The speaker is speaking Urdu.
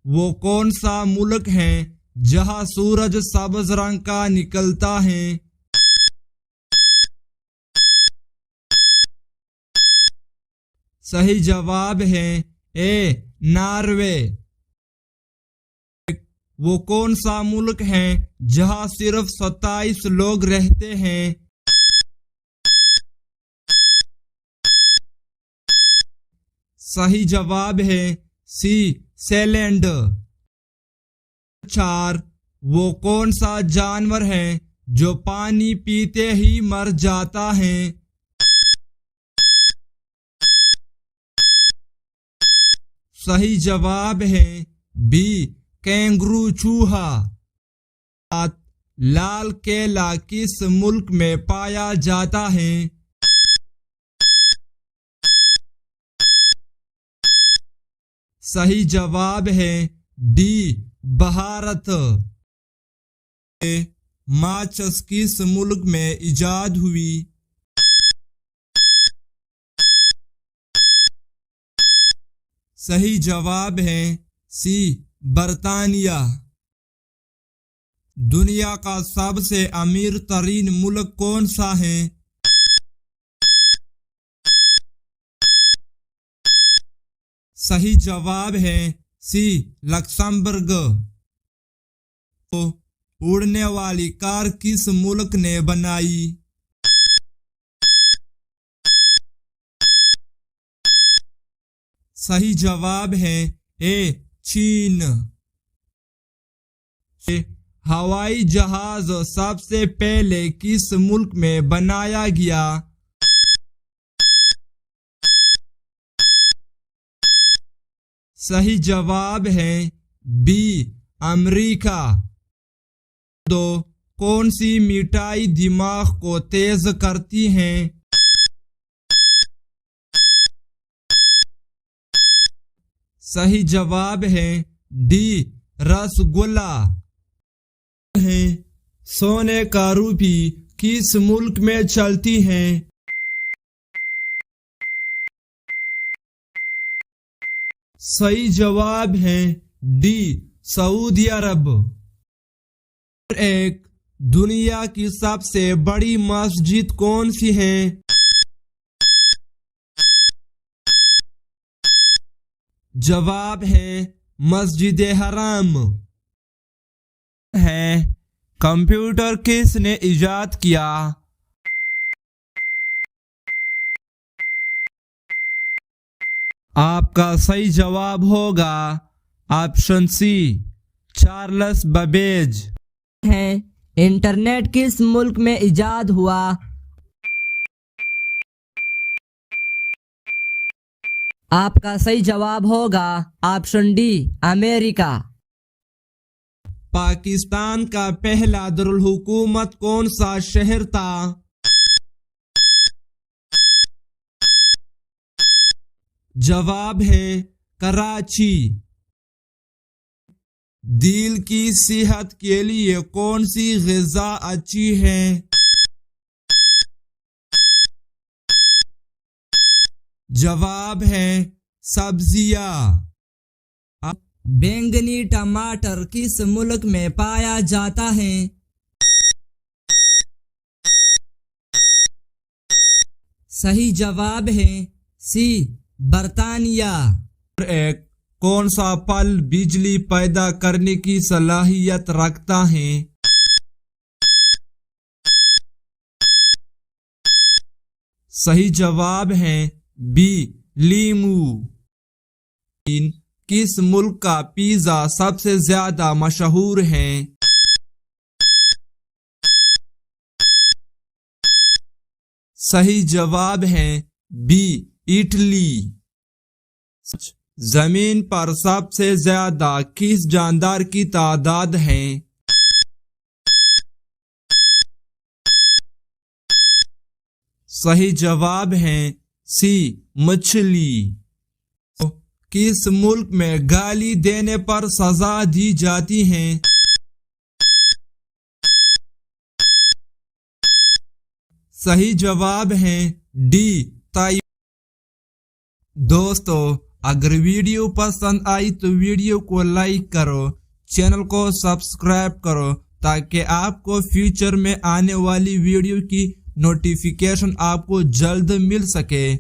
وہ کون سا ملک ہے جہاں سورج سبز رنگ کا نکلتا ہے؟ صحیح جواب ہے اے ناروے۔ وہ کون سا ملک ہے جہاں صرف 27 لوگ رہتے ہیں؟ صحیح جواب ہے سی سیلینڈ۔ 4 وہ کون سا جانور ہے جو پانی پیتے ہی مر جاتا ہے؟ صحیح جواب ہے بی کینگرو چوہا۔ لال قلعہ کس ملک میں پایا جاتا ہے؟ صحیح جواب ہے ڈی بھارت۔ ماچس کس ملک میں ایجاد ہوئی؟ صحیح جواب ہے سی برطانیہ۔ دنیا کا سب سے امیر ترین ملک کون سا ہے؟ صحیح جواب ہے سی لکسمبرگ۔ اڑنے والی کار کس ملک نے بنائی؟ صحیح جواب ہے اے چین۔ ہوائی جہاز سب سے پہلے کس ملک میں بنایا گیا؟ صحیح جواب ہے بی امریکہ۔ کون سی مٹھائی دماغ کو تیز کرتی ہے؟ صحیح جواب ہے ڈی رس گلا۔ سونے کا روپی کس ملک میں چلتی ہے؟ صحیح جواب ہے ڈی سعودی عرب۔ دنیا کی سب سے بڑی مسجد کون سی ہے؟ جواب ہے مسجد حرام۔ کمپیوٹر کس نے ایجاد کیا؟ آپ کا صحیح جواب ہوگا آپشن سی چارلس ببیج۔ انٹرنیٹ کس ملک میں ایجاد ہوا؟ آپ کا صحیح جواب ہوگا آپشن ڈی امریکہ۔ پاکستان کا پہلا دارالحکومت کون سا شہر تھا؟ جواب ہے کراچی۔ دل کی صحت کے لیے کون سی غذا اچھی ہے؟ جواب ہے سبزیاں۔ بینگنی ٹماٹر کس ملک میں پایا جاتا ہے؟ صحیح جواب ہے سی برطانیہ۔ کون سا پھل بجلی پیدا کرنے کی صلاحیت رکھتا ہے؟ صحیح جواب ہے بی لیمو۔ کس ملک کا پیزا سب سے زیادہ مشہور ہے؟ صحیح جواب ہے بی اٹلی۔ زمین پر سب سے زیادہ کس جاندار کی تعداد ہے؟ صحیح جواب ہے سی مچھلی۔ کس ملک میں گالی دینے پر سزا دی جاتی ہے؟ صحیح جواب ہے ڈی تائیوان۔ دوستو اگر ویڈیو پسند آئی تو ویڈیو کو لائک کرو، چینل کو سبسکرائب کرو تاکہ آپ کو فیوچر میں آنے والی ویڈیو کی نوٹیفیکیشن آپ کو جلد مل سکے۔